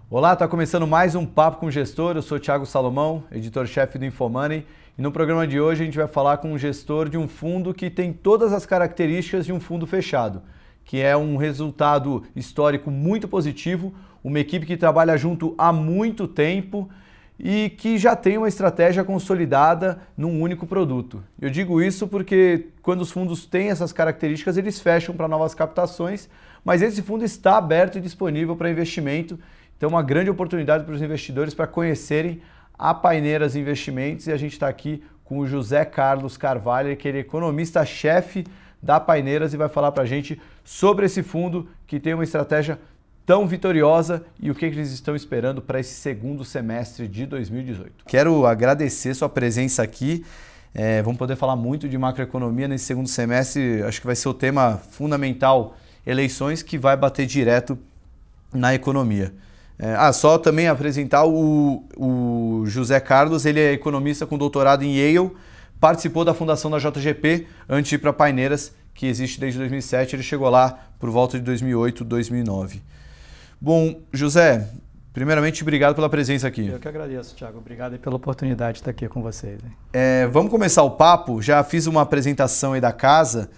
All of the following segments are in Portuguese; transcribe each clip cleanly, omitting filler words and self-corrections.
Olá, está começando mais um Papo com o Gestor. Eu sou Thiago Salomão, editor-chefe do InfoMoney. E no programa de hoje a gente vai falar com um gestor de um fundo que tem todas as características de um fundo fechado, que é um resultado histórico muito positivo, uma equipe que trabalha junto há muito tempo e que já tem uma estratégia consolidada num único produto. Eu digo isso porque quando os fundos têm essas características, eles fecham para novas captações, mas esse fundo está aberto e disponível para investimento. Então, uma grande oportunidade para os investidores para conhecerem a Paineiras Investimentos, e a gente está aqui com o José Carlos Carvalho, que ele é economista-chefe da Paineiras e vai falar para a gente sobre esse fundo que tem uma estratégia tão vitoriosa e o que eles estão esperando para esse segundo semestre de 2018. Quero agradecer sua presença aqui. Vamos poder falar muito de macroeconomia nesse segundo semestre. Acho que vai ser o tema fundamental, eleições, que vai bater direto na economia. Só também apresentar o José Carlos, ele é economista com doutorado em Yale, participou da fundação da JGP antes de ir para Paineiras, que existe desde 2007, ele chegou lá por volta de 2008, 2009. Bom, José, primeiramente, obrigado pela presença aqui. Eu que agradeço, Thiago. Obrigado pela oportunidade de estar aqui com vocês. Vamos começar o papo. Já fiz uma apresentação aí da casa,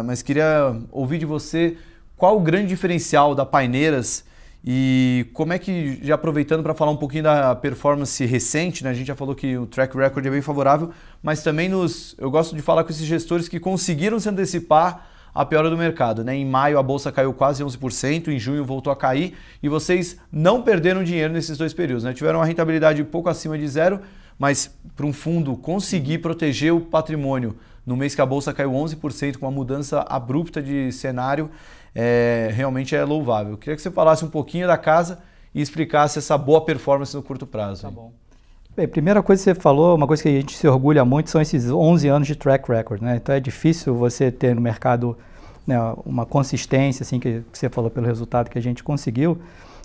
mas queria ouvir de você qual o grande diferencial da Paineiras e como é que, já aproveitando para falar um pouquinho da performance recente, né? A gente já falou que o track record é bem favorável, mas também eu gosto de falar com esses gestores que conseguiram se antecipar a piora do mercado, né? Em maio a bolsa caiu quase 11%, em junho voltou a cair e vocês não perderam dinheiro nesses dois períodos, né? Tiveram uma rentabilidade pouco acima de zero, mas para um fundo conseguir proteger o patrimônio no mês que a bolsa caiu 11% com uma mudança abrupta de cenário, realmente é louvável. Queria que você falasse um pouquinho da casa e explicasse essa boa performance no curto prazo. Tá bom. Bem, primeira coisa que você falou, uma coisa que a gente se orgulha muito são esses 11 anos de track record, né? Então é difícil você ter no mercado, né, uma consistência, assim, que você falou pelo resultado que a gente conseguiu.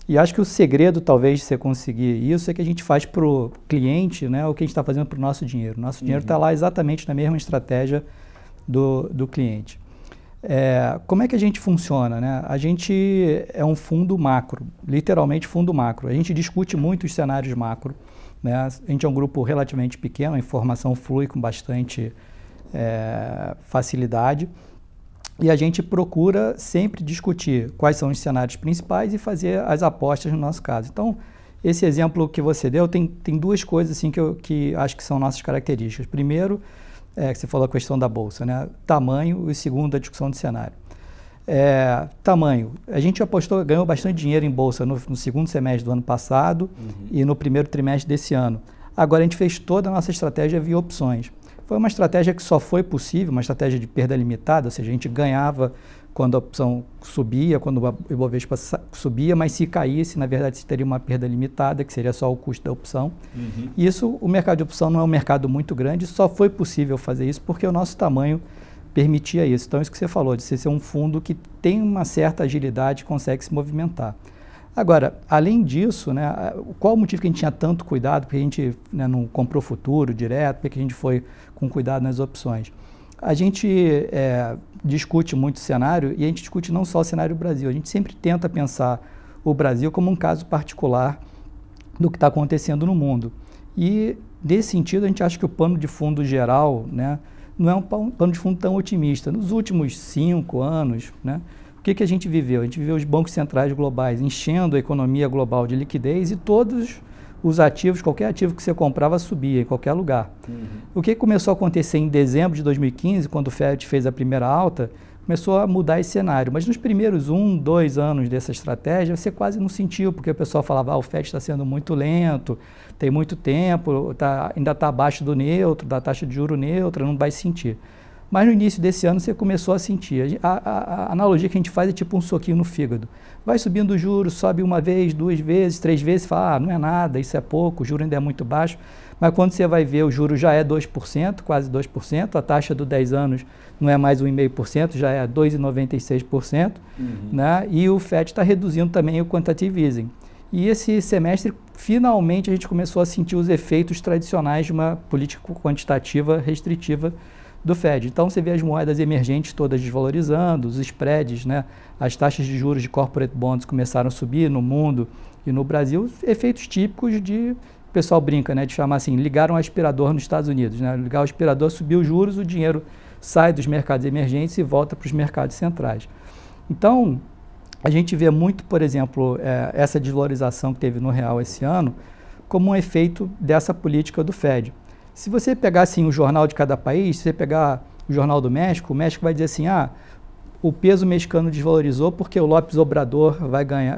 E acho que o segredo, talvez, de você conseguir isso é que a gente faz para o cliente, né, o que a gente está fazendo para o nosso dinheiro. O nosso dinheiro está lá exatamente na mesma estratégia do cliente. Como é que a gente funciona, né? A gente é um fundo macro, literalmente fundo macro. A gente discute muito os cenários macro, né? A gente é um grupo relativamente pequeno, a informação flui com bastante facilidade e a gente procura sempre discutir quais são os cenários principais e fazer as apostas no nosso caso. Então, esse exemplo que você deu tem duas coisas assim, que acho que são nossas características. Primeiro, que você falou a questão da bolsa, né? Tamanho, e segundo, a discussão de cenário. Tamanho, a gente ganhou bastante dinheiro em bolsa no segundo semestre do ano passado e no primeiro trimestre desse ano. Agora a gente fez toda a nossa estratégia via opções. Foi uma estratégia que só foi possível, uma estratégia de perda limitada, ou seja, a gente ganhava quando a opção subia, quando o Ibovespa subia, mas se caísse, na verdade, se teria uma perda limitada, que seria só o custo da opção. Isso, o mercado de opção não é um mercado muito grande, só foi possível fazer isso porque o nosso tamanho permitia isso. Então, isso que você falou, de ser um fundo que tem uma certa agilidade e consegue se movimentar. Agora, além disso, né, qual o motivo que a gente tinha tanto cuidado, porque a gente, né, não comprou futuro direto, porque a gente foi com cuidado nas opções? A gente discute muito o cenário e a gente discute não só o cenário do Brasil, a gente sempre tenta pensar o Brasil como um caso particular do que está acontecendo no mundo. E, nesse sentido, a gente acha que o pano de fundo geral, né, não é um pano de fundo tão otimista. Nos últimos 5 anos, né, o que a gente viveu? A gente viveu os bancos centrais globais enchendo a economia global de liquidez e todos os ativos, qualquer ativo que você comprava subia em qualquer lugar. O que começou a acontecer em dezembro de 2015, quando o Fed fez a primeira alta, começou a mudar esse cenário. Mas nos primeiros 2 anos dessa estratégia, você quase não sentiu, porque o pessoal falava, o Fed está sendo muito lento, tem muito tempo, ainda está abaixo do neutro, da taxa de juro neutra, não vai sentir. Mas no início desse ano você começou a sentir. A analogia que a gente faz é tipo um soquinho no fígado. Vai subindo o juro, sobe 1 vez, 2 vezes, 3 vezes, fala, não é nada, isso é pouco, o juro ainda é muito baixo. Mas quando você vai ver, o juro já é 2%, quase 2%, a taxa do 10 anos não é mais 1,5%, já é 2,96%, né? E o FED está reduzindo também o quantitative easing. E esse semestre, finalmente, a gente começou a sentir os efeitos tradicionais de uma política quantitativa restritiva do Fed. Então você vê as moedas emergentes todas desvalorizando, os spreads, né? As taxas de juros de corporate bonds começaram a subir no mundo e no Brasil, efeitos típicos de, o pessoal brinca, né, de chamar assim, ligaram um aspirador nos Estados Unidos, né? Ligar o aspirador, subiu os juros, o dinheiro sai dos mercados emergentes e volta para os mercados centrais. Então, a gente vê muito, por exemplo, essa desvalorização que teve no real esse ano como um efeito dessa política do Fed. Se você pegar assim, o jornal de cada país, se você pegar o jornal do México, o México vai dizer assim, o peso mexicano desvalorizou porque o López Obrador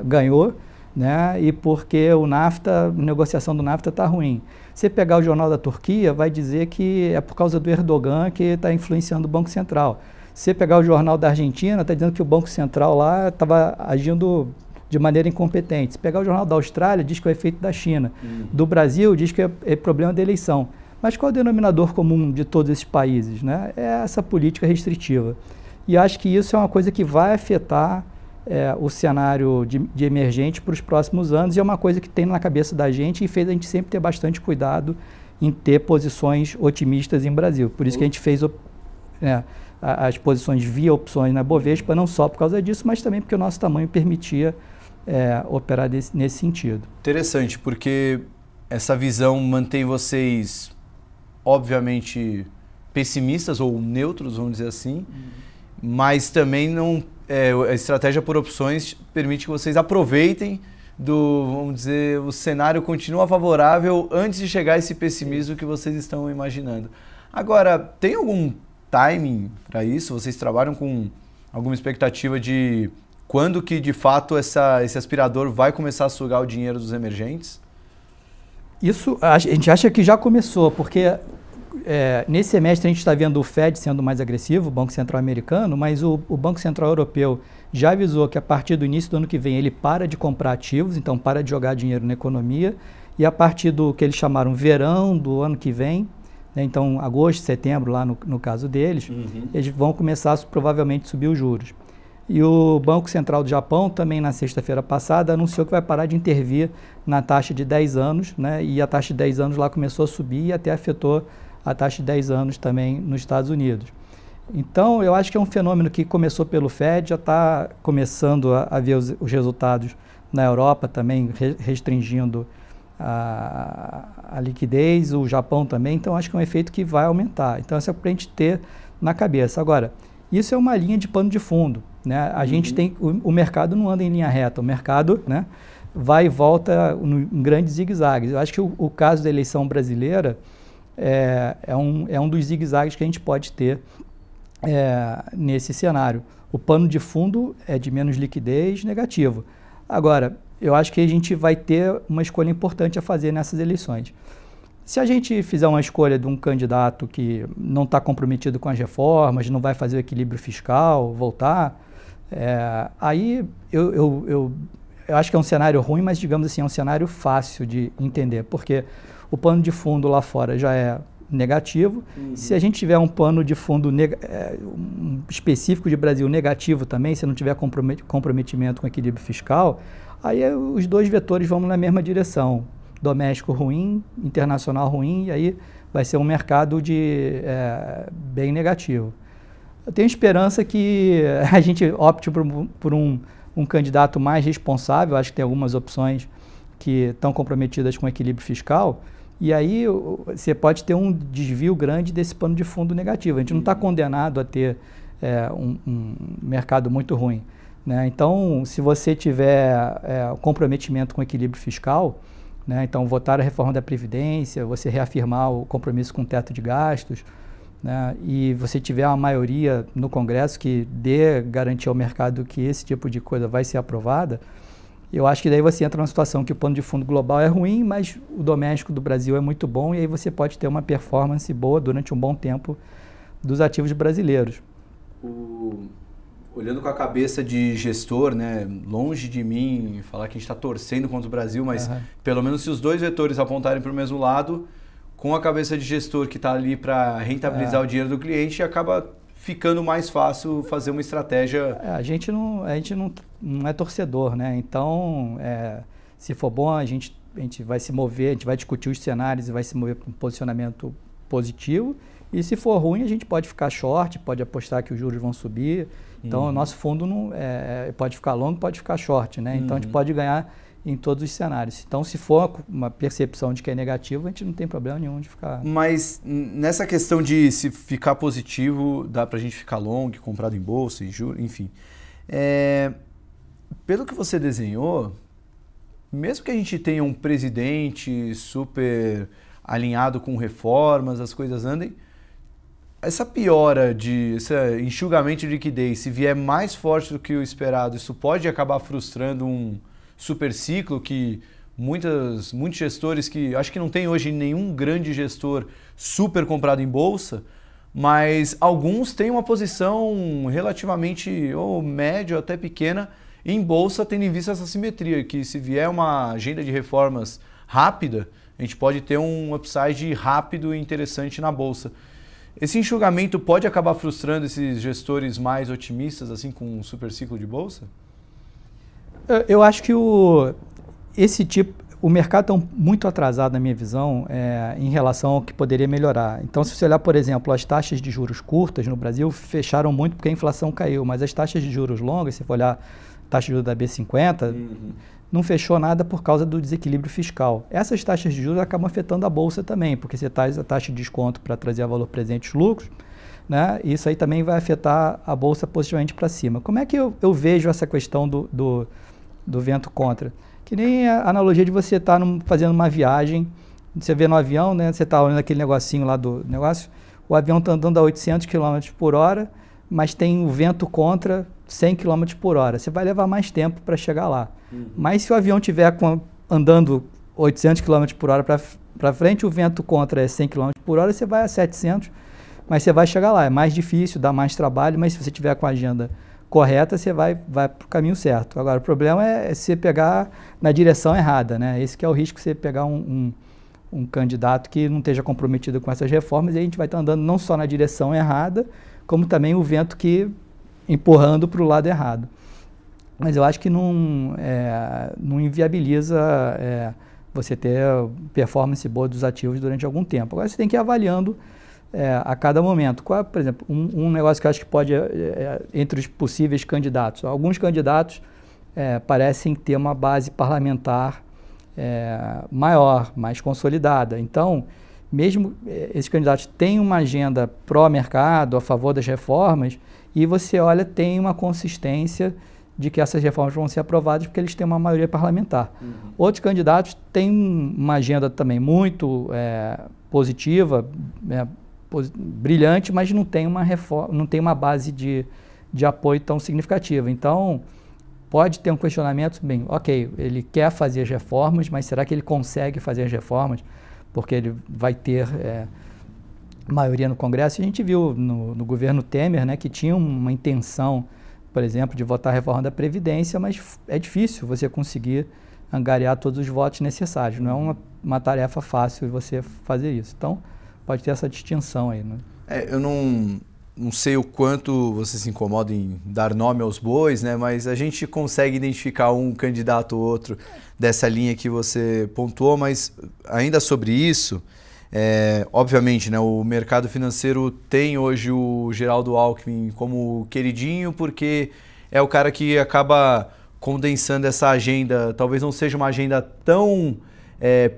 ganhou, né, e porque o NAFTA, a negociação do NAFTA está ruim. Se você pegar o jornal da Turquia, vai dizer que é por causa do Erdogan que está influenciando o Banco Central. Se você pegar o jornal da Argentina, está dizendo que o Banco Central lá estava agindo de maneira incompetente. Se pegar o jornal da Austrália, diz que é o efeito da China. Do Brasil, diz que é problema da eleição. Mas qual é o denominador comum de todos esses países, né? É essa política restritiva. E acho que isso é uma coisa que vai afetar o cenário de emergente para os próximos anos, e é uma coisa que tem na cabeça da gente e fez a gente sempre ter bastante cuidado em ter posições otimistas em Brasil. Por isso que a gente fez as posições via opções na Bovespa, não só por causa disso, mas também porque o nosso tamanho permitia operar nesse sentido. Interessante, porque essa visão mantém vocês, obviamente, pessimistas ou neutros, vamos dizer assim, mas também não, a estratégia por opções permite que vocês aproveitem vamos dizer, o cenário continua favorável antes de chegar a esse pessimismo que vocês estão imaginando. Agora, tem algum timing para isso? Vocês trabalham com alguma expectativa de quando que de fato esse aspirador vai começar a sugar o dinheiro dos emergentes? Isso a gente acha que já começou, porque nesse semestre a gente está vendo o Fed sendo mais agressivo, o Banco Central americano, mas o Banco Central europeu já avisou que a partir do início do ano que vem ele para de comprar ativos, então para de jogar dinheiro na economia, e a partir do que eles chamaram verão do ano que vem, né, então agosto, setembro lá no caso deles, eles vão começar provavelmente a subir os juros. E o Banco Central do Japão também na sexta-feira passada anunciou que vai parar de intervir na taxa de 10 anos, né, e a taxa de 10 anos lá começou a subir e até afetou a taxa de 10 anos também nos Estados Unidos. Então, eu acho que é um fenômeno que começou pelo Fed, já está começando a ver os resultados na Europa também, restringindo a liquidez, o Japão também, então acho que é um efeito que vai aumentar. Então, isso é para a gente ter na cabeça. Agora, isso é uma linha de pano de fundo, né? A gente tem, o mercado não anda em linha reta, o mercado, né, vai e volta em grandes zigue-zagues. Eu acho que o caso da eleição brasileira é um dos zigue-zagues que a gente pode ter nesse cenário. O pano de fundo é de menos liquidez, negativo. Agora, eu acho que a gente vai ter uma escolha importante a fazer nessas eleições. Se a gente fizer uma escolha de um candidato que não está comprometido com as reformas, não vai fazer o equilíbrio fiscal, voltar, aí eu acho que é um cenário ruim, mas digamos assim, é um cenário fácil de entender, porque o pano de fundo lá fora já é negativo. Se a gente tiver um pano de fundo específico de Brasil negativo também, se não tiver comprometimento com equilíbrio fiscal, aí os dois vetores vão na mesma direção. Doméstico ruim, internacional ruim, e aí vai ser um mercado bem negativo. Eu tenho esperança que a gente opte por um candidato mais responsável. Acho que tem algumas opções que estão comprometidas com equilíbrio fiscal, e aí você pode ter um desvio grande desse pano de fundo negativo. A gente não está condenado a ter um mercado muito ruim, né? Então, se você tiver comprometimento com equilíbrio fiscal, né, então votar a reforma da Previdência, você reafirmar o compromisso com o teto de gastos, né, e você tiver uma maioria no Congresso que dê garantia ao mercado que esse tipo de coisa vai ser aprovada, eu acho que daí você entra numa situação que o pano de fundo global é ruim, mas o doméstico do Brasil é muito bom, e aí você pode ter uma performance boa durante um bom tempo dos ativos brasileiros. Olhando com a cabeça de gestor, né, longe de mim falar que a gente está torcendo contra o Brasil, mas pelo menos se os dois vetores apontarem para o mesmo lado, com a cabeça de gestor que está ali para rentabilizar o dinheiro do cliente, acaba ficando mais fácil fazer uma estratégia. A gente não é torcedor, né? Então, se for bom, a gente vai se mover, a gente vai discutir os cenários e vai se mover para um posicionamento positivo. E se for ruim, a gente pode ficar short, pode apostar que os juros vão subir. Então, o nosso fundo pode ficar longo, pode ficar short, né? Então, a gente pode ganhar em todos os cenários. Então, se for uma percepção de que é negativo, a gente não tem problema nenhum de ficar... Mas nessa questão de se ficar positivo, dá para a gente ficar long, comprado em bolsa, em juros, enfim. Pelo que você desenhou, mesmo que a gente tenha um presidente super alinhado com reformas, as coisas andem, esse enxugamento de liquidez, se vier mais forte do que o esperado, isso pode acabar frustrando um super ciclo que muitos gestores que acho que não tem hoje nenhum grande gestor super comprado em bolsa, mas alguns têm uma posição relativamente ou média ou até pequena em bolsa, tendo em vista essa simetria, que se vier uma agenda de reformas rápida, a gente pode ter um upside rápido e interessante na bolsa. Esse enxugamento pode acabar frustrando esses gestores mais otimistas, assim, com um super ciclo de bolsa? Eu acho que o mercado está muito atrasado, na minha visão, em relação ao que poderia melhorar. Então, se você olhar, por exemplo, as taxas de juros curtas no Brasil fecharam muito porque a inflação caiu, mas as taxas de juros longas, se você for olhar a taxa de juros da B50, não fechou nada por causa do desequilíbrio fiscal. Essas taxas de juros acabam afetando a bolsa também, porque você traz a taxa de desconto para trazer a valor presente os lucros, né? Isso aí também vai afetar a bolsa positivamente para cima. Como é que eu vejo essa questão do vento contra? Que nem a analogia de você estar fazendo uma viagem, você vê no avião, né? Você está olhando aquele negocinho lá do negócio, o avião está andando a 800 km por hora, mas tem o vento contra 100 km por hora. Você vai levar mais tempo para chegar lá. Mas se o avião estiver andando 800 km por hora para frente, o vento contra é 100 km por hora, você vai a 700, mas você vai chegar lá. É mais difícil, dá mais trabalho, mas se você tiver com a agenda correta, você vai para o caminho certo. Agora, o problema é você pegar na direção errada, né? Esse que é o risco, você pegar um candidato que não esteja comprometido com essas reformas, e a gente vai estar andando não só na direção errada, como também o vento que empurrando para o lado errado. Mas eu acho que não inviabiliza você ter performance boa dos ativos durante algum tempo. Agora você tem que ir avaliando a cada momento. Por exemplo, um negócio que eu acho que pode, entre os possíveis candidatos, alguns candidatos parecem ter uma base parlamentar maior, mais consolidada. Então, mesmo esses candidatos têm uma agenda pró-mercado, a favor das reformas, e você olha, tem uma consistência de que essas reformas vão ser aprovadas porque eles têm uma maioria parlamentar. Outros candidatos têm uma agenda também muito positiva, brilhante, mas não tem uma base de apoio tão significativa. Então, pode ter um questionamento, bem, ok, ele quer fazer as reformas, mas será que ele consegue fazer as reformas? Porque ele vai ter maioria no Congresso. A gente viu no governo Temer, né, que tinha uma intenção, por exemplo, de votar a reforma da Previdência, mas é difícil você conseguir angariar todos os votos necessários. Não é uma tarefa fácil você fazer isso. Então, pode ter essa distinção aí, né? Eu não sei o quanto você se incomoda em dar nome aos bois, né? Mas a gente consegue identificar um candidato ou outro dessa linha que você pontuou, mas ainda sobre isso, obviamente, né, o mercado financeiro tem hoje o Geraldo Alckmin como queridinho, porque é o cara que acaba condensando essa agenda. Talvez não seja uma agenda tão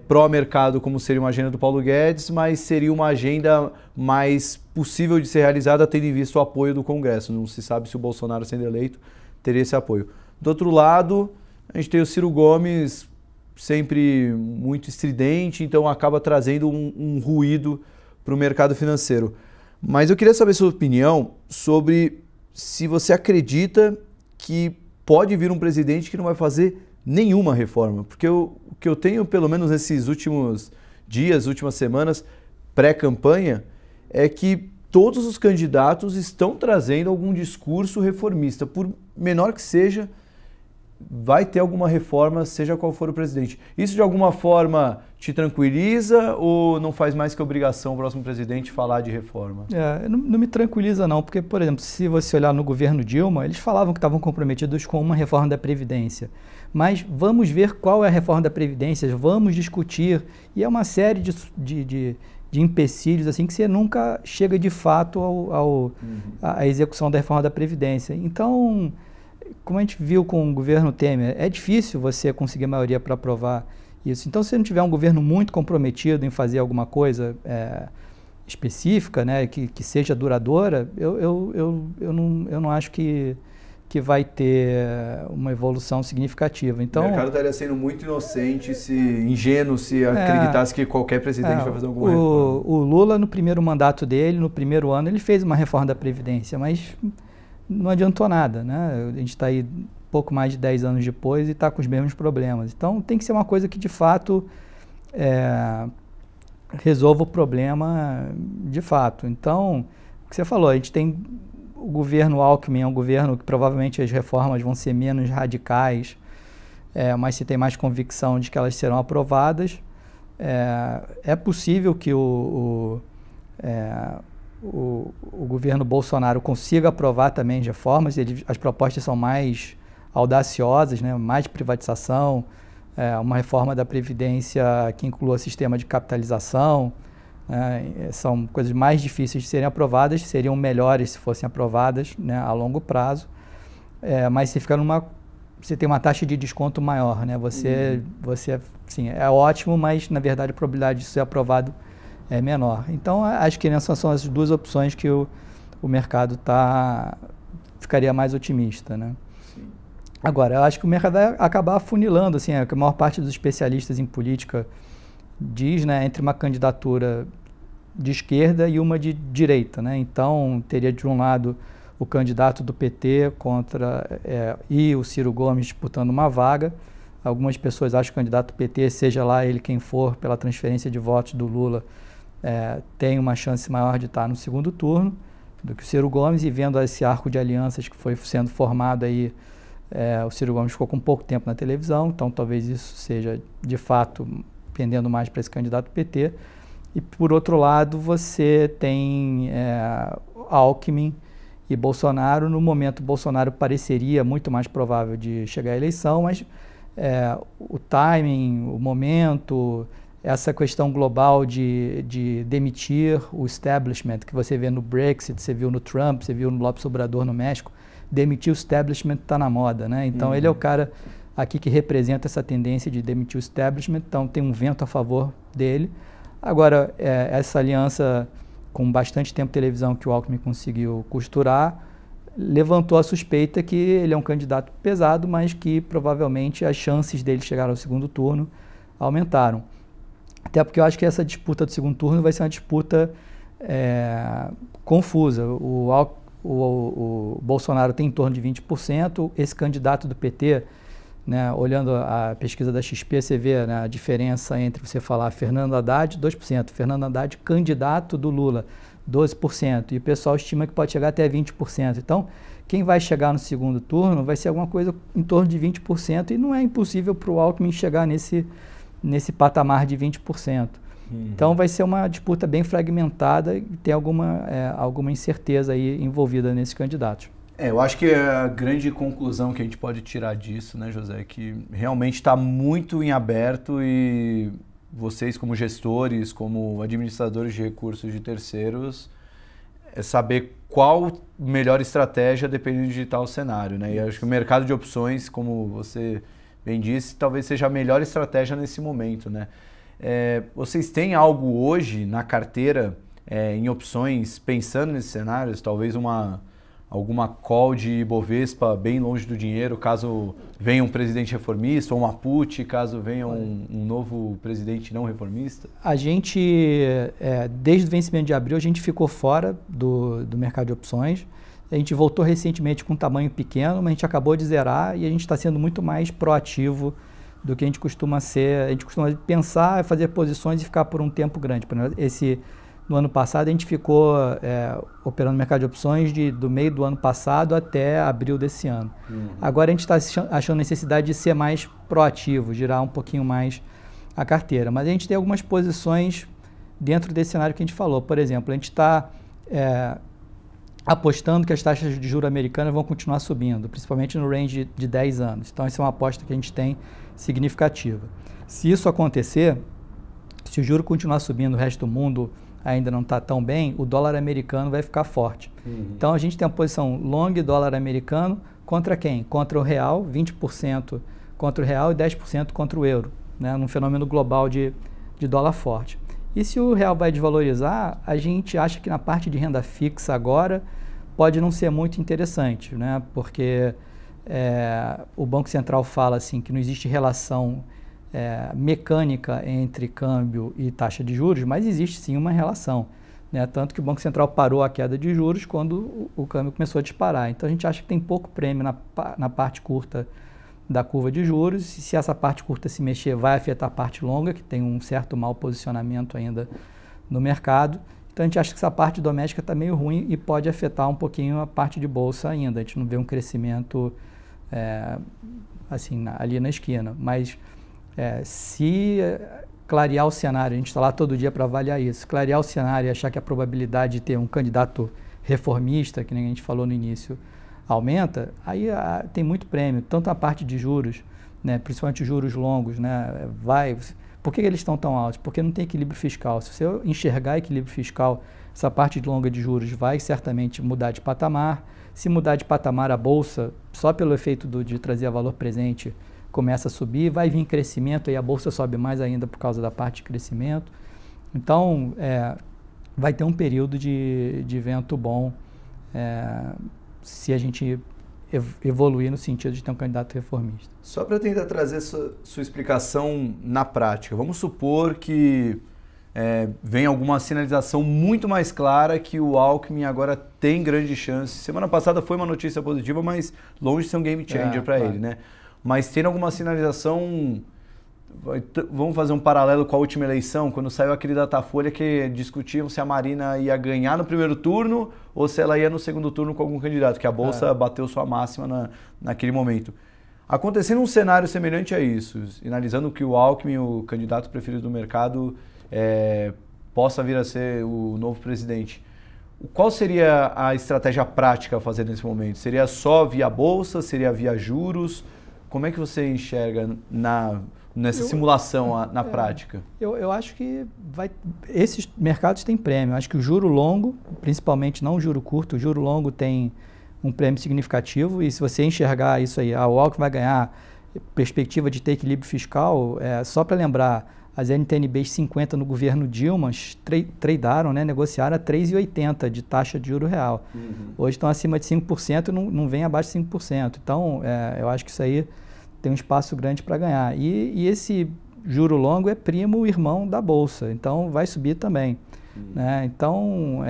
pró-mercado como seria uma agenda do Paulo Guedes, mas seria uma agenda mais possível de ser realizada tendo em vista o apoio do Congresso. Não se sabe se o Bolsonaro, sendo eleito, teria esse apoio. Do outro lado, a gente tem o Ciro Gomes, sempre muito estridente, então acaba trazendo um ruído para o mercado financeiro. Mas eu queria saber sua opinião sobre se você acredita que pode vir um presidente que não vai fazer nenhuma reforma. Porque o que eu tenho, pelo menos nesses últimos dias, últimas semanas, pré-campanha, é que todos os candidatos estão trazendo algum discurso reformista. Por menor que seja, vai ter alguma reforma, seja qual for o presidente. Isso de alguma forma te tranquiliza ou não faz mais que obrigação o próximo presidente falar de reforma? Não me tranquiliza não, porque, por exemplo, se você olhar no governo Dilma, eles falavam que estavam comprometidos com uma reforma da Previdência. Mas vamos ver qual é a reforma da Previdência, vamos discutir. E é uma série de empecilhos assim que você nunca chega de fato à execução da reforma da Previdência. Então, como a gente viu com o governo Temer, é difícil você conseguir maioria para aprovar isso. Então, se não tiver um governo muito comprometido em fazer alguma coisa específica, né, que seja duradoura, eu não acho que vai ter uma evolução significativa. Então, o mercado estaria sendo muito inocente, ingênuo, se acreditasse que qualquer presidente vai fazer alguma reforma. O Lula, no primeiro mandato dele, no primeiro ano, ele fez uma reforma da Previdência, mas não adiantou nada, né? A gente está aí pouco mais de 10 anos depois e está com os mesmos problemas. Então, tem que ser uma coisa que, de fato, resolva o problema de fato. Então, o que você falou, a gente tem o governo Alckmin, é um governo que provavelmente as reformas vão ser menos radicais, mas se tem mais convicção de que elas serão aprovadas. É possível que o governo Bolsonaro consiga aprovar também as reformas. As propostas são mais audaciosas, né? Mais privatização, uma reforma da Previdência que inclua sistema de capitalização. São coisas mais difíceis de serem aprovadas, seriam melhores se fossem aprovadas, né, a longo prazo, mas você tem uma taxa de desconto maior, né? Sim, é ótimo, mas na verdade a probabilidade de ser aprovado é menor. Então acho que essas são as duas opções que o mercado ficaria mais otimista, né? Sim. Agora, eu acho que o mercado vai acabar afunilando, assim, a maior parte dos especialistas em política diz, né, entre uma candidatura de esquerda e uma de direita, né? Então, teria de um lado o candidato do PT e o Ciro Gomes disputando uma vaga. Algumas pessoas acham que o candidato do PT, seja lá ele quem for, pela transferência de votos do Lula, tem uma chance maior de estar no segundo turno do que o Ciro Gomes, e vendo esse arco de alianças que foi sendo formado aí, o Ciro Gomes ficou com pouco tempo na televisão, então talvez isso seja, de fato, pendendo mais para esse candidato do PT. E, por outro lado, você tem Alckmin e Bolsonaro. No momento, Bolsonaro pareceria muito mais provável de chegar à eleição, mas o timing, o momento, essa questão global de demitir o establishment, que você vê no Brexit, você viu no Trump, você viu no López Obrador no México, demitir o establishment está na moda, né? Então, ele é o cara aqui que representa essa tendência de demitir o establishment, então tem um vento a favor dele. Agora, essa aliança com bastante tempo de televisão que o Alckmin conseguiu costurar, levantou a suspeita que ele é um candidato pesado, mas que provavelmente as chances dele chegar ao segundo turno aumentaram. Até porque eu acho que essa disputa do segundo turno vai ser uma disputa confusa. O Bolsonaro tem em torno de 20%, esse candidato do PT, né, olhando a pesquisa da XP, você vê, né, a diferença entre você falar Fernando Haddad, 2%, Fernando Haddad, candidato do Lula, 12%, e o pessoal estima que pode chegar até 20%. Então, quem vai chegar no segundo turno vai ser alguma coisa em torno de 20%, e não é impossível para o Alckmin chegar nesse patamar de 20%. Então, vai ser uma disputa bem fragmentada e tem alguma incerteza aí envolvida nesses candidatos. Eu acho que a grande conclusão que a gente pode tirar disso, né, José, é que realmente está muito em aberto, e vocês, como gestores, como administradores de recursos de terceiros, saber qual melhor estratégia dependendo de tal cenário, né? E acho que o mercado de opções, como você bem disse, talvez seja a melhor estratégia nesse momento, né? Vocês têm algo hoje na carteira, em opções, pensando nesses cenários, talvez alguma call de Ibovespa bem longe do dinheiro, caso venha um presidente reformista, ou uma put, caso venha um novo presidente não reformista? A gente, desde o vencimento de abril, a gente ficou fora do mercado de opções. A gente voltou recentemente com um tamanho pequeno, mas a gente acabou de zerar e a gente está sendo muito mais proativo do que a gente costuma ser. A gente costuma pensar, fazer posições e ficar por um tempo grande. No ano passado, a gente ficou operando no mercado de opções do meio do ano passado até abril desse ano. Agora, a gente está achando necessidade de ser mais proativo, girar um pouquinho mais a carteira. Mas a gente tem algumas posições dentro desse cenário que a gente falou. Por exemplo, a gente está apostando que as taxas de juros americanas vão continuar subindo, principalmente no range de 10 anos. Então, essa é uma aposta que a gente tem significativa. Se isso acontecer, se o juro continuar subindo, o resto do mundo ainda não está tão bem, o dólar americano vai ficar forte. Então a gente tem a posição long dólar americano contra quem? Contra o real, 20% contra o real e 10% contra o euro, né? Num fenômeno global de dólar forte. E se o real vai desvalorizar, a gente acha que na parte de renda fixa agora pode não ser muito interessante, né? Porque o Banco Central fala assim que não existe relação mecânica entre câmbio e taxa de juros, mas existe sim uma relação, né? Tanto que o Banco Central parou a queda de juros quando o câmbio começou a disparar. Então a gente acha que tem pouco prêmio na parte curta da curva de juros, e se essa parte curta se mexer, vai afetar a parte longa, que tem um certo mau posicionamento ainda no mercado. Então a gente acha que essa parte doméstica está meio ruim e pode afetar um pouquinho a parte de bolsa ainda. A gente não vê um crescimento assim, ali na esquina, mas se clarear o cenário, a gente está lá todo dia para avaliar isso, clarear o cenário e achar que a probabilidade de ter um candidato reformista, que nem a gente falou no início, aumenta, aí tem muito prêmio, tanto a parte de juros, né, principalmente os juros longos, né, por que eles estão tão altos? Porque não tem equilíbrio fiscal. Se você enxergar equilíbrio fiscal, essa parte longa de juros vai certamente mudar de patamar. Se mudar de patamar, a bolsa, só pelo efeito de trazer a valor presente, começa a subir, vai vir crescimento e a bolsa sobe mais ainda por causa da parte de crescimento. Então, vai ter um período de vento bom se a gente evoluir no sentido de ter um candidato reformista. Só para tentar trazer sua explicação na prática, vamos supor que vem alguma sinalização muito mais clara que o Alckmin agora tem grande chance. Semana passada foi uma notícia positiva, mas longe de ser um game changer para ele, né? Mas tem alguma sinalização, vamos fazer um paralelo com a última eleição, quando saiu aquele Datafolha que discutiam se a Marina ia ganhar no primeiro turno ou se ela ia no segundo turno com algum candidato, que a Bolsa bateu sua máxima naquele momento. Acontecendo um cenário semelhante a isso, sinalizando que o Alckmin, o candidato preferido do mercado, possa vir a ser o novo presidente. Qual seria a estratégia prática a fazer nesse momento? Seria só via Bolsa? Seria via juros? Como é que você enxerga nessa simulação na prática? Eu acho que esses mercados têm prêmio. Eu acho que o juro longo, principalmente não o juro curto, o juro longo tem um prêmio significativo e se você enxergar isso aí, o Alckmin vai ganhar, perspectiva de ter equilíbrio fiscal, só para lembrar, as NTNBs 50 no governo Dilma tradearam, né, negociaram a 3,80 de taxa de juro real. Hoje estão acima de 5% e não vem abaixo de 5%. Então, eu acho que isso aí tem um espaço grande para ganhar. E esse juro longo é primo irmão da Bolsa, então vai subir também. Né? Então,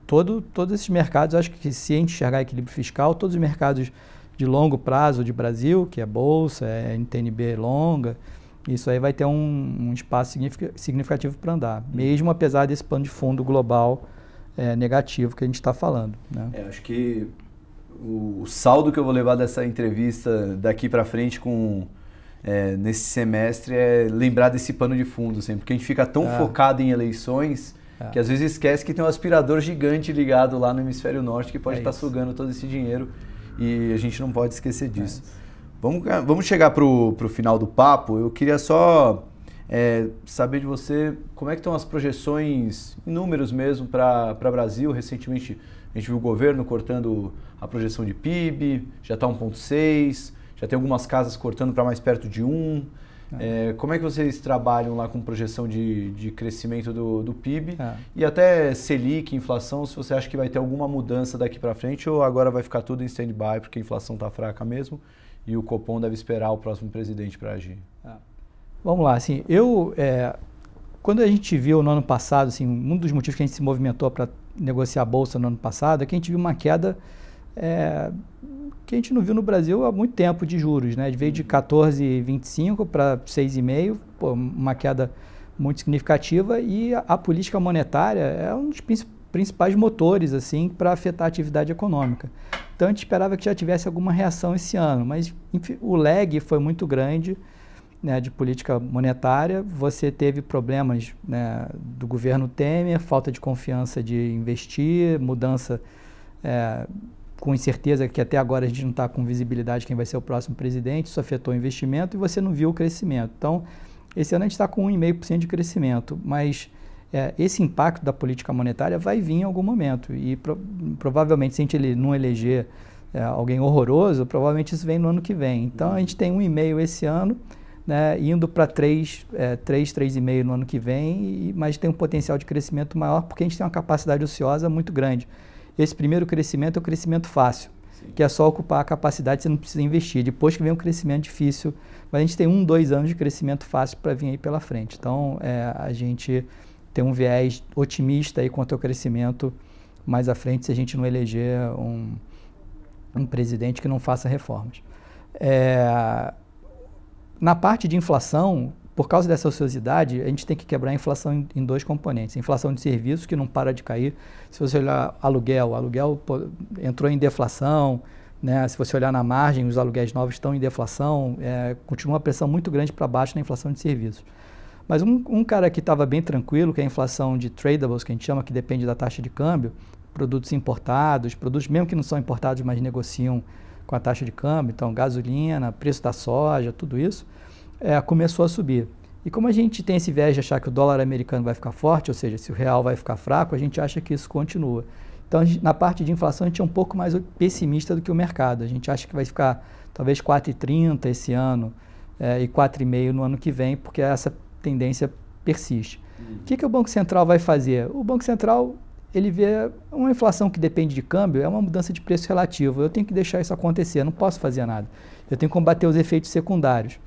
todos esses mercados, acho que se a gente enxergar equilíbrio fiscal, todos os mercados de longo prazo de Brasil, que é Bolsa, NTNB longa, isso aí vai ter um espaço significativo para andar, mesmo apesar desse pano de fundo global negativo que a gente está falando. Né? Acho que o saldo que eu vou levar dessa entrevista daqui para frente nesse semestre é lembrar desse pano de fundo sempre, porque a gente fica tão focado em eleições que às vezes esquece que tem um aspirador gigante ligado lá no hemisfério norte que pode estar sugando todo esse dinheiro e a gente não pode esquecer disso. Vamos chegar para o final do papo. Eu queria só saber de você como é que estão as projeções em números mesmo para o Brasil. Recentemente a gente viu o governo cortando a projeção de PIB, já está 1,6, já tem algumas casas cortando para mais perto de 1. Como é que vocês trabalham lá com projeção de crescimento do PIB e até Selic, inflação, se você acha que vai ter alguma mudança daqui para frente ou agora vai ficar tudo em stand-by porque a inflação está fraca mesmo? E o Copom deve esperar o próximo presidente para agir. Vamos lá, assim, quando a gente viu no ano passado, assim, um dos motivos que a gente se movimentou para negociar a Bolsa no ano passado é que a gente viu uma queda que a gente não viu no Brasil há muito tempo de juros, né? Veio de 14,25 para 6,5, uma queda muito significativa e a política monetária é um dos principais motores assim, para afetar a atividade econômica. Então a gente esperava que já tivesse alguma reação esse ano, mas enfim, o lag foi muito grande, né, de política monetária. Você teve problemas, né, do governo Temer, falta de confiança de investir, mudança com incerteza que até agora a gente não está com visibilidade de quem vai ser o próximo presidente, isso afetou o investimento e você não viu o crescimento. Então Esse ano a gente está com 1,5% de crescimento, mas esse impacto da política monetária vai vir em algum momento e provavelmente se a gente não eleger alguém horroroso, provavelmente isso vem no ano que vem. Então a gente tem 1,5% esse ano, né, indo para 3,5% no ano que vem, mas tem um potencial de crescimento maior porque a gente tem uma capacidade ociosa muito grande. Esse primeiro crescimento é o crescimento fácil, que é só ocupar a capacidade, você não precisa investir. Depois que vem um crescimento difícil, mas a gente tem 2 anos de crescimento fácil para vir aí pela frente. Então a gente tem um viés otimista aí quanto ao crescimento mais à frente se a gente não eleger um presidente que não faça reformas. Na parte de inflação, por causa dessa ociosidade, a gente tem que quebrar a inflação em 2 componentes. A inflação de serviços, que não para de cair. Se você olhar aluguel entrou em deflação, né? Se você olhar na margem, os aluguéis novos estão em deflação, continua uma pressão muito grande para baixo na inflação de serviços. Mas um cara que estava bem tranquilo, que é a inflação de tradables, que a gente chama, que depende da taxa de câmbio, produtos importados, produtos mesmo que não são importados, mas negociam com a taxa de câmbio, então gasolina, preço da soja, tudo isso, começou a subir. E como a gente tem esse viés de achar que o dólar americano vai ficar forte, ou seja, se o real vai ficar fraco, a gente acha que isso continua. Então, na parte de inflação, a gente é um pouco mais pessimista do que o mercado. A gente acha que vai ficar talvez 4,30 esse ano e 4,5 no ano que vem, porque essa tendência persiste. O que o Banco Central vai fazer? O Banco Central, ele vê uma inflação que depende de câmbio, é uma mudança de preço relativo. Eu tenho que deixar isso acontecer, eu não posso fazer nada. Eu tenho que combater os efeitos secundários.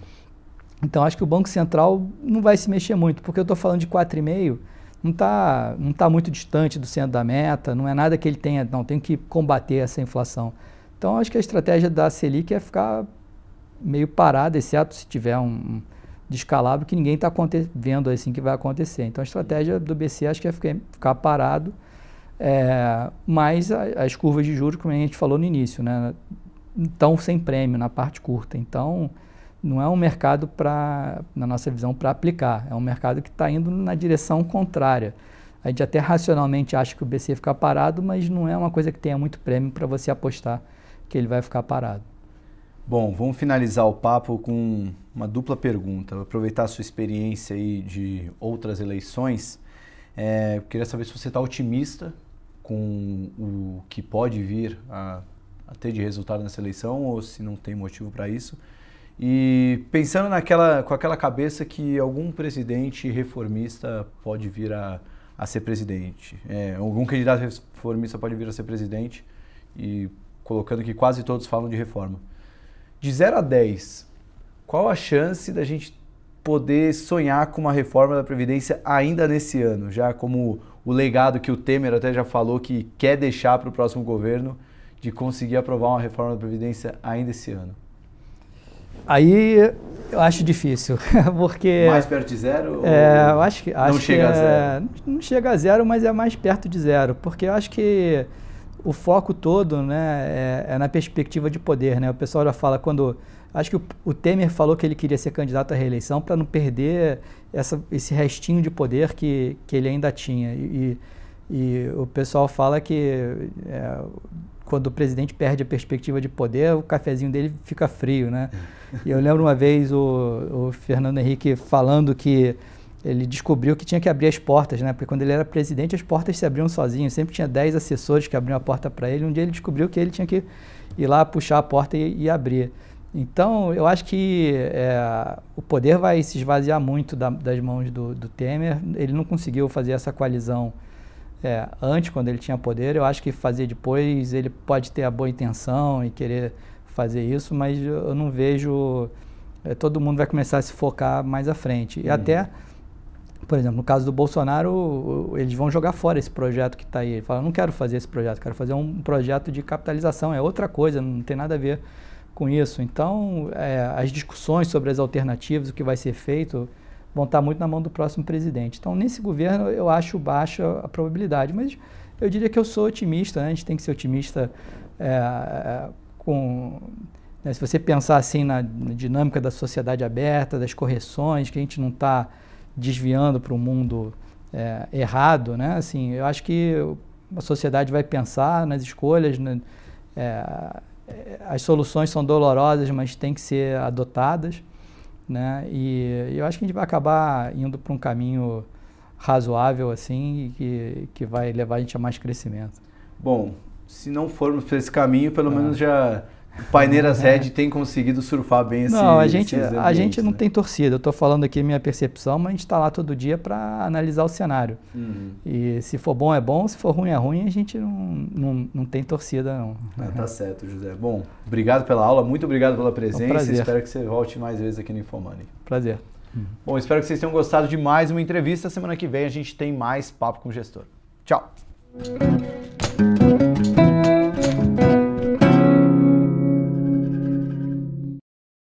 Então, acho que o Banco Central não vai se mexer muito, porque eu estou falando de 4,5, não tá muito distante do centro da meta, não é nada que ele tenha, não, tem que combater essa inflação. Então, acho que a estratégia da Selic é ficar meio parada, exceto se tiver um descalabro que ninguém está vendo assim que vai acontecer. Então, a estratégia do BC acho que é ficar parado, mas as curvas de juros, como a gente falou no início, né, estão sem prêmio na parte curta. Então, não é um mercado, na nossa visão, para aplicar. É um mercado que está indo na direção contrária. A gente até racionalmente acha que o BC ficar parado, mas não é uma coisa que tenha muito prêmio para você apostar que ele vai ficar parado. Bom, vamos finalizar o papo com uma dupla pergunta. Vou aproveitar a sua experiência aí de outras eleições. Queria saber se você está otimista com o que pode vir a ter de resultado nessa eleição ou se não tem motivo para isso. E pensando com aquela cabeça que algum presidente reformista pode vir a ser presidente, algum candidato reformista pode vir a ser presidente, e colocando que quase todos falam de reforma. De 0 a 10, qual a chance da gente poder sonhar com uma reforma da Previdência ainda nesse ano, já como o legado que o Temer até já falou que quer deixar para o próximo governo, de conseguir aprovar uma reforma da Previdência ainda esse ano? Aí eu acho difícil, porque... Mais perto de 0? Eu acho que não chega a 0? Não chega a 0, mas é mais perto de 0, porque eu acho que o foco todo, né, é na perspectiva de poder, né? O pessoal já fala acho que o Temer falou que ele queria ser candidato à reeleição para não perder esse restinho de poder que ele ainda tinha. E o pessoal fala que quando o presidente perde a perspectiva de poder, o cafezinho dele fica frio, né? E eu lembro uma vez o Fernando Henrique falando que ele descobriu que tinha que abrir as portas, né? Porque quando ele era presidente, as portas se abriam sozinhas. Sempre tinha 10 assessores que abriam a porta para ele. Um dia ele descobriu que ele tinha que ir lá puxar a porta e abrir. Então, eu acho que o poder vai se esvaziar muito das mãos do Temer. Ele não conseguiu fazer essa coalizão antes, quando ele tinha poder. Eu acho que fazer depois, ele pode ter a boa intenção e querer fazer isso, mas eu não vejo... todo mundo vai começar a se focar mais à frente. E até, por exemplo, no caso do Bolsonaro, eles vão jogar fora esse projeto que está aí. Ele fala, não quero fazer esse projeto, quero fazer um projeto de capitalização. É outra coisa, não tem nada a ver com isso. Então, as discussões sobre as alternativas, o que vai ser feito, vão estar muito na mão do próximo presidente. Então, nesse governo, eu acho baixa a probabilidade, mas eu diria que eu sou otimista, né? A gente tem que ser otimista né, se você pensar assim na dinâmica da sociedade aberta, das correções, que a gente não está desviando para um mundo errado, né? Assim, eu acho que a sociedade vai pensar nas escolhas, né? As soluções são dolorosas, mas têm que ser adotadas. né? E eu acho que a gente vai acabar indo para um caminho razoável assim que vai levar a gente a mais crescimento. Bom, se não formos para esse caminho, pelo menos já o Paineiras Red tem conseguido surfar bem esse Não, a gente não tem torcida. Eu estou falando aqui minha percepção, mas a gente está lá todo dia para analisar o cenário. E se for bom é bom, se for ruim é ruim, a gente não tem torcida não. Tá certo, José. Bom, obrigado pela aula, muito obrigado pela presença. Um prazer. Espero que você volte mais vezes aqui no InfoMoney. Prazer. Bom, espero que vocês tenham gostado de mais uma entrevista. Semana que vem a gente tem mais Papo com o Gestor. Tchau!